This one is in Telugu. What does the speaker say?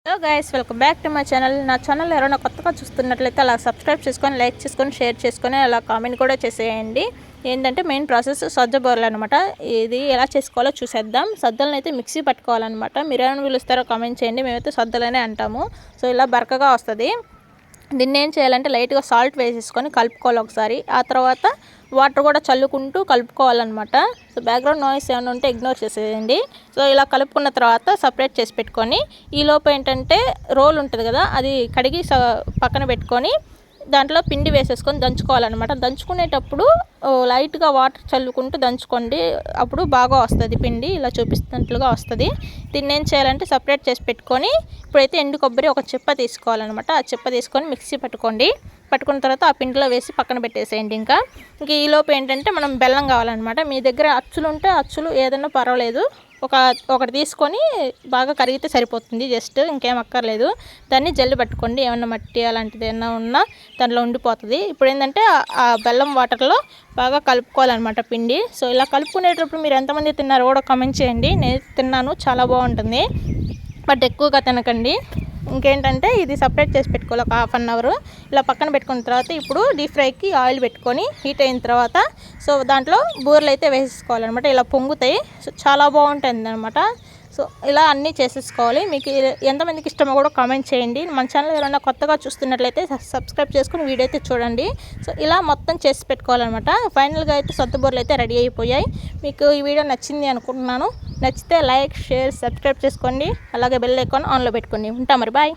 Hello guys, welcome back to my channel. నా ఛానల్ ఎవరైనా కొత్తగా చూస్తున్నట్లయితే అలా సబ్స్క్రైబ్ చేసుకొని, లైక్ చేసుకొని, షేర్ చేసుకొని, అలా కామెంట్ కూడా చేసేయండి. ఏంటంటే మెయిన్ ప్రాసెస్ సజ్జ బూరెలు అనమాట. ఇది ఎలా చేసుకోవాలో చూసేద్దాం. సద్దలను అయితే మిక్సీ పట్టుకోవాలన్నమాట. మీరు ఏమైనా పిలుస్తారో కామెంట్ చేయండి. మేమైతే సద్దలనే అంటాము. సో ఇలా బరకగా వస్తుంది. దీన్ని ఏం చేయాలంటే లైట్గా సాల్ట్ వేసేసుకొని కలుపుకోవాలి ఒకసారి. ఆ తర్వాత వాటర్ కూడా చల్లుకుంటూ కలుపుకోవాలన్నమాట. సో బ్యాక్గ్రౌండ్ నాయిస్ ఏమైనా ఉంటే ఇగ్నోర్ చేసేయండి. సో ఇలా కలుపుకున్న తర్వాత సపరేట్ చేసి పెట్టుకొని, ఈలోపు ఏంటంటే రోల్ ఉంటుంది కదా, అది కడిగి పక్కన పెట్టుకొని దాంట్లో పిండి వేసేసుకొని దంచుకోవాలన్నమాట. దంచుకునేటప్పుడు లైట్గా వాటర్ చల్లుకుంటూ దంచుకోండి, అప్పుడు బాగా వస్తుంది పిండి. ఇలా చూపిస్తున్నట్లుగా వస్తుంది. దీన్ని ఏం చేయాలంటే సపరేట్ చేసి పెట్టుకొని, ఇప్పుడైతే ఎండు కొబ్బరి ఒక చిప్ప తీసుకోవాలన్నమాట. ఆ చిప్ప తీసుకొని మిక్సీ పట్టుకున్న తర్వాత ఆ పిండిలో వేసి పక్కన పెట్టేసేయండి. ఇంకా ఈలోపు ఏంటంటే మనం బెల్లం కావాలన్నమాట. మీ దగ్గర అచ్చులు ఉంటే అచ్చులు ఏదైనా పర్వాలేదు, ఒకటి తీసుకొని బాగా కరిగితే సరిపోతుంది. జస్ట్ ఇంకేం అక్కర్లేదు. దాన్ని జల్లి పట్టుకోండి. ఏమన్నా మట్టి అలాంటిది ఏమన్నా ఉన్నా దాంట్లో ఉండిపోతుంది. ఇప్పుడు ఏంటంటే ఆ బెల్లం వాటర్లో బాగా కలుపుకోవాలన్నమాట పిండి. సో ఇలా కలుపుకునేటప్పుడు మీరు ఎంతమంది తిన్నారో కూడా కామెంట్ చేయండి. నేను తిన్నాను, చాలా బాగుంటుంది. బట్ ఎక్కువగా తినకండి. ఇంకేంటంటే ఇది సపరేట్ చేసి పెట్టుకోవాలి ఒక హాఫ్ అన్ అవర్. ఇలా పక్కన పెట్టుకున్న తర్వాత ఇప్పుడు డీప్ ఫ్రైకి ఆయిల్ పెట్టుకొని హీట్ అయిన తర్వాత సో దాంట్లో బూరెలు అయితే వేసేసుకోవాలన్నమాట. ఇలా పొంగుతాయి. సో చాలా బాగుంటుంది అనమాట. సో ఇలా అన్నీ చేసేసుకోవాలి. మీకు ఎంతమందికి ఇష్టమో కూడా కామెంట్ చేయండి. మన ఛానల్ ఎవరైనా కొత్తగా చూస్తున్నట్లయితే సబ్స్క్రైబ్ చేసుకుని వీడియో అయితే చూడండి. సో ఇలా మొత్తం చేసి పెట్టుకోవాలన్నమాట. ఫైనల్గా అయితే సొద్ద బూరెలు అయితే రెడీ అయిపోయాయి. మీకు ఈ వీడియో నచ్చింది అనుకుంటున్నాను. నచ్చితే లైక్, షేర్, సబ్స్క్రైబ్ చేసుకోండి. అలాగే బెల్ ఐకాన్ ఆన్లో పెట్టుకోండి. ఉంటాం మరి, బాయ్.